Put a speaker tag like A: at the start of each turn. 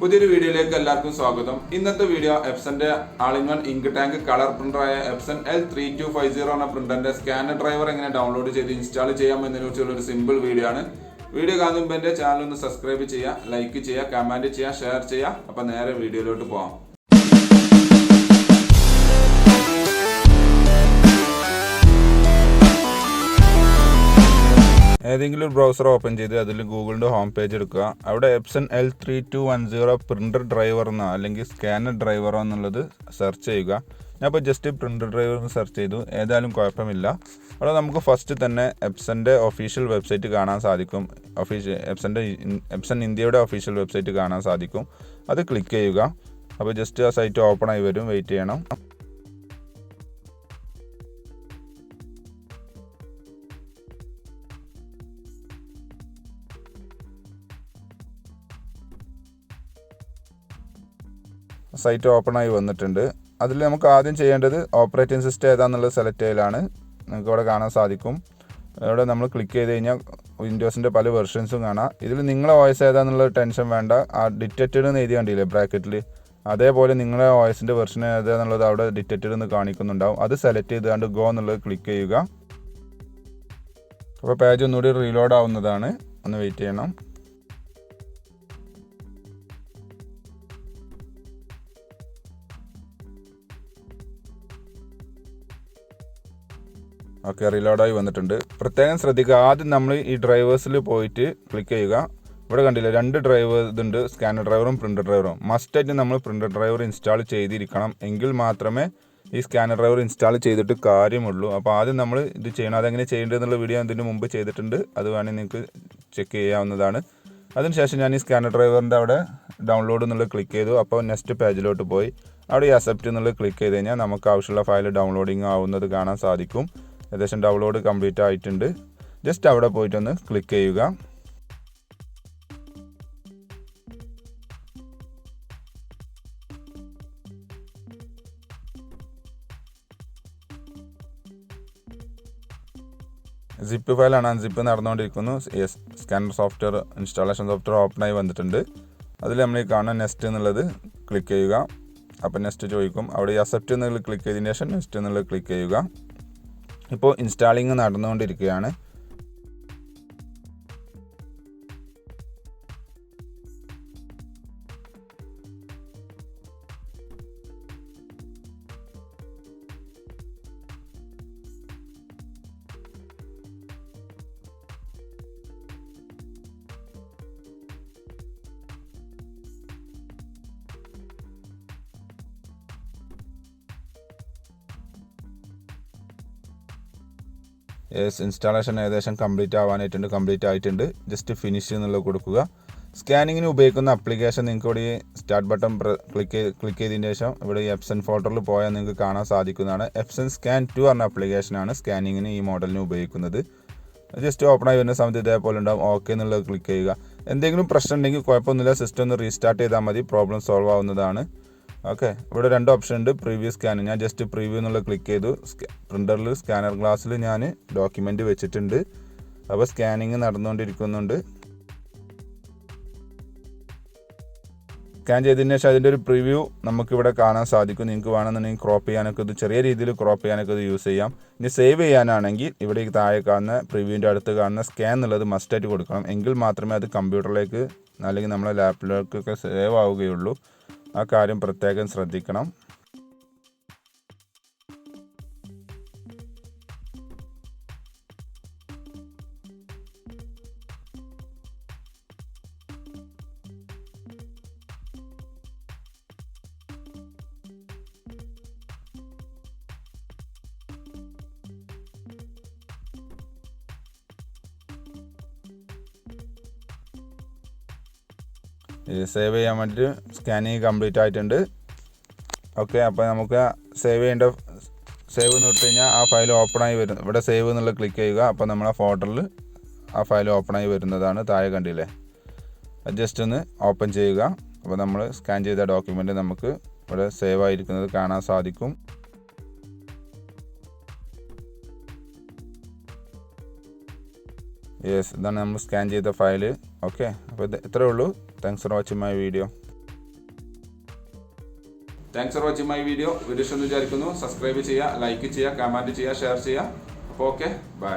A: പുതിയൊരു വീഡിയോയിലേക്ക് എല്ലാവർക്കും സ്വാഗതം. ഇന്നത്തെ വീഡിയോ എപ്സന്റെ ആൾ-ഇൻ-വൺ ഇങ്ക് ടാങ്ക് കളർ പ്രിന്ററായ എപ്സൺ L3250 എന്ന പ്രിന്ററിന്റെ സ്കാനർ ഡ്രൈവർ എങ്ങനെ ഡൗൺലോഡ് ചെയ്ത് ഇൻസ്റ്റാൾ ചെയ്യാം എന്നതിനെക്കുറിച്ചുള്ള ഒരു സിമ്പിൾ വീഡിയോ ആണ്. വീഡിയോ കാണുമ്പോൾ എൻ്റെ ചാനൽ ഒന്ന് സബ്സ്ക്രൈബ് ചെയ്യുക, ലൈക്ക് ചെയ്യുക, കമന്റ് ചെയ്യുക, ഷെയർ ചെയ്യുക. അപ്പോൾ നേരെ വീഡിയോയിലോട്ട് പോകാം. ഏതെങ്കിലും ഒരു ബ്രൗസർ ഓപ്പൺ ചെയ്ത് അതിൽ ഗൂഗിളിൻ്റെ ഹോം പേജ് എടുക്കുക. അവിടെ എപ്സൺ L3210 പ്രിൻ്റർ ഡ്രൈവർ എന്നോ അല്ലെങ്കിൽ സ്കാനർ ഡ്രൈവറോ എന്നുള്ളത് സെർച്ച് ചെയ്യുക. ഞാൻ ഇപ്പോൾ ജസ്റ്റ് പ്രിൻ്റർ ഡ്രൈവർ എന്ന് സെർച്ച് ചെയ്തു, ഏതായാലും കുഴപ്പമില്ല. അവിടെ നമുക്ക് ഫസ്റ്റ് തന്നെ എപ്സൻ്റെ ഒഫീഷ്യൽ വെബ്സൈറ്റ് കാണാൻ സാധിക്കും. എപ്സൺ ഇന്ത്യയുടെ ഒഫീഷ്യൽ വെബ്സൈറ്റ് കാണാൻ സാധിക്കും. അത് ക്ലിക്ക് ചെയ്യുക. അപ്പോൾ ജസ്റ്റ് ആ സൈറ്റ് ഓപ്പൺ ആയി വരും, വെയിറ്റ് ചെയ്യണം. സൈറ്റ് ഓപ്പൺ ആയി വന്നിട്ടുണ്ട്. അതിൽ നമുക്ക് ആദ്യം ചെയ്യേണ്ടത് ഓപ്പറേറ്റിംഗ് സിസ്റ്റം ഏതാണെന്നുള്ളത് സെലക്ട് ചെയ്യലാണ്. നിങ്ങൾക്ക് ഇവിടെ കാണാൻ സാധിക്കും. ഇവിടെ നമ്മൾ ക്ലിക്ക് ചെയ്ത് കഴിഞ്ഞാൽ വിൻഡോസിൻ്റെ പല വെർഷൻസും കാണാം. ഇതിൽ നിങ്ങളെ വോയിസ് ഏതാണെന്നുള്ള ടെൻഷൻ വേണ്ട. ആ ഡിറ്റക്റ്റഡ് എന്ന് എഴുതി കണ്ടില്ലേ ബ്രാക്കറ്റിൽ, അതേപോലെ നിങ്ങളുടെ വോയിസിൻ്റെ വെർഷൻ ഏതാണെന്നുള്ളത് അവിടെ ഡിറ്റക്റ്റഡ് എന്ന് കാണിക്കുന്നുണ്ടാവും. അത് സെലക്ട് ചെയ്തുകൊണ്ട് ഗോ എന്നുള്ളത് ക്ലിക്ക് ചെയ്യുക. അപ്പോൾ പേജ് ഒന്നുകൂടി റീലോഡ് ആവുന്നതാണ്. ഒന്ന് വെയിറ്റ് ചെയ്യണം. ഓക്കെ, റീലോഡായി വന്നിട്ടുണ്ട്. പ്രത്യേകം ശ്രദ്ധിക്കുക, ആദ്യം നമ്മൾ ഈ ഡ്രൈവേഴ്സിൽ പോയിട്ട് ക്ലിക്ക് ചെയ്യുക. ഇവിടെ കണ്ടില്ല, രണ്ട് ഡ്രൈവർ ഇതുണ്ട്, സ്കാനർ ഡ്രൈവറും പ്രിൻ്റർ ഡ്രൈവറും. മസ്റ്റായിട്ട് നമ്മൾ പ്രിൻ്റർ ഡ്രൈവർ ഇൻസ്റ്റാൾ ചെയ്തിരിക്കണം. എങ്കിൽ മാത്രമേ ഈ സ്കാനർ ഡ്രൈവർ ഇൻസ്റ്റാൾ ചെയ്തിട്ട് കാര്യമുള്ളൂ. അപ്പോൾ ആദ്യം നമ്മൾ ഇത് ചെയ്യണം. അതെങ്ങനെ ചെയ്യേണ്ടതെന്നുള്ള വീഡിയോ ഇതിന് മുമ്പ് ചെയ്തിട്ടുണ്ട്. അത് വേണമെങ്കിൽ നിങ്ങൾക്ക് ചെക്ക് ചെയ്യാവുന്നതാണ്. അതിനുശേഷം ഞാൻ ഈ സ്കാനർ ഡ്രൈവറിൻ്റെ അവിടെ ഡൗൺലോഡ് എന്നുള്ളത് ക്ലിക്ക് ചെയ്തു. അപ്പോൾ നെക്സ്റ്റ് പേജിലോട്ട് പോയി അവിടെ ഈ അക്സെപ്റ്റ് എന്നുള്ളത് ക്ലിക്ക് ചെയ്ത് കഴിഞ്ഞാൽ നമുക്ക് ആവശ്യമുള്ള ഫയൽ ഡൗൺലോഡിങ് ആവുന്നത് കാണാൻ സാധിക്കും. ഏകദേശം ഡൗൺലോഡ് കംപ്ലീറ്റ് ആയിട്ടുണ്ട്. ജസ്റ്റ് അവിടെ പോയിട്ടൊന്ന് ക്ലിക്ക് ചെയ്യുക. സിപ്പ് ഫയലാണ് അൺസിപ്പ് നടന്നുകൊണ്ടിരിക്കുന്നു. Yes, scanner software installation software open ആയി വന്നിട്ടുണ്ട്. അതിൽ നമ്മൾ ഈ കാണുന്ന നെക്സ്റ്റ് എന്നുള്ളത് ക്ലിക്ക് ചെയ്യുക. അപ്പോൾ നെക്സ്റ്റ് ചോദിക്കും. അവിടെ ഈ അക്സെപ്റ്റ് എന്നുള്ളത് ക്ലിക്ക് ചെയ്തതിന് ശേഷം നെക്സ്റ്റ് എന്നുള്ളത് ക്ലിക്ക് ചെയ്യുക. ഇപ്പോൾ ഇൻസ്റ്റാളിങ് നടന്നുകൊണ്ടിരിക്കുകയാണ്. യെസ്, ഇൻസ്റ്റാളേഷൻ ഏകദേശം കംപ്ലീറ്റ് ആയിട്ടുണ്ട്. ജസ്റ്റ് ഫിനിഷ് എന്നുള്ളത് കൊടുക്കുക. സ്കാനിങ്ങിന് ഉപയോഗിക്കുന്ന ആപ്ലിക്കേഷൻ നിങ്ങൾക്ക് ഇവിടെ സ്റ്റാർട്ട് ബട്ടൺ ക്ലിക്ക് ചെയ്തതിന് ശേഷം ഇവിടെ ഈ എപ്സൺ ഫോൾഡറിൽ പോയാൽ നിങ്ങൾക്ക് കാണാൻ സാധിക്കുന്നതാണ്. എപ്സൺ സ്കാൻ 2 പറഞ്ഞ ആപ്ലിക്കേഷനാണ് സ്കാനിങ്ങിന് ഈ മോഡലിന് ഉപയോഗിക്കുന്നത്. ജസ്റ്റ് ഓപ്പൺ ആയി വരുന്ന സമയത്ത് ഇതേപോലെ ഉണ്ടാവും. ഓക്കെ എന്നുള്ളത് ക്ലിക്ക് ചെയ്യുക. എന്തെങ്കിലും പ്രശ്നം ഉണ്ടെങ്കിൽ കുഴപ്പമൊന്നുമില്ല, സിസ്റ്റം ഒന്ന് റീസ്റ്റാർട്ട് ചെയ്താൽ മതി, പ്രോബ്ലം സോൾവ് ആവുന്നതാണ്. ഓക്കെ, ഇവിടെ രണ്ട് ഓപ്ഷൻ ഉണ്ട്, പ്രീവ്യൂ സ്കാൻ. ഞാൻ ജസ്റ്റ് പ്രീവ്യൂ എന്നുള്ള ക്ലിക്ക് ചെയ്തു. പ്രിൻ്ററിൽ സ്കാനർ ഗ്ലാസ്സിൽ ഞാൻ ഡോക്യുമെൻ്റ് വെച്ചിട്ടുണ്ട്. അപ്പോൾ സ്കാനിങ് നടന്നുകൊണ്ടിരിക്കുന്നുണ്ട്. സ്കാൻ ചെയ്തതിന് ശേഷം അതിൻ്റെ ഒരു പ്രിവ്യൂ നമുക്കിവിടെ കാണാൻ സാധിക്കും. നിങ്ങൾക്ക് വേണമെന്നുണ്ടെങ്കിൽ ക്രോപ്പ് ചെയ്യാനൊക്കെ ഇത് ചെറിയ രീതിയിൽ ക്രോപ്പ് ചെയ്യാനൊക്കെ ഇത് യൂസ് ചെയ്യാം. ഇനി സേവ് ചെയ്യാനാണെങ്കിൽ ഇവിടെ താഴെ കാണുന്ന പ്രിവ്യൂവിൻ്റെ അടുത്ത് കാണുന്ന സ്കാൻ എന്നുള്ളത് മസ്റ്റായിട്ട് കൊടുക്കണം. എങ്കിൽ മാത്രമേ അത് കമ്പ്യൂട്ടറിലേക്ക് അല്ലെങ്കിൽ നമ്മളെ ലാപ്പിലേക്കൊക്കെ സേവ് ആവുകയുള്ളൂ. ആ കാര്യം പ്രത്യേകം ശ്രദ്ധിക്കണം. സേവ് ചെയ്യാൻ വേണ്ടിയിട്ട് സ്കാനിങ് കംപ്ലീറ്റ് ആയിട്ടുണ്ട്. ഓക്കെ, അപ്പോൾ നമുക്ക് സേവ് എന്ന് ഇട്ട് കഴിഞ്ഞാൽ ആ ഫയൽ ഓപ്പണായി വരും. ഇവിടെ സേവ് എന്നുള്ള ക്ലിക്ക് ചെയ്യുക. അപ്പോൾ നമ്മൾ ആ ഫോൾഡറിൽ ആ ഫയൽ ഓപ്പണായി വരുന്നതാണ്. താഴെ കണ്ടില്ലേ, ജസ്റ്റ് ഒന്ന് ഓപ്പൺ ചെയ്യുക. അപ്പോൾ നമ്മൾ സ്കാൻ ചെയ്ത ഡോക്യുമെൻ്റ് നമുക്ക് ഇവിടെ സേവ് ആയിരിക്കുന്നത് കാണാൻ സാധിക്കും. യെസ്, ഇതാണ് നമ്മൾ സ്കാൻ ചെയ്ത ഫയൽ. ഓക്കെ, അപ്പോൾ ഇത്രയേ ഉള്ളൂ. Thanks for watching my video. Thanks for watching my video ഇഷ്ടമെന്ന് വിചാരിക്കുന്നു. സബ്സ്ക്രൈബ് ചെയ്യുക, ലൈക്ക് ചെയ്യുക, കമൻറ്റ് ചെയ്യുക, ഷെയർ ചെയ്യുക. അപ്പോൾ ഓക്കെ, ബൈ.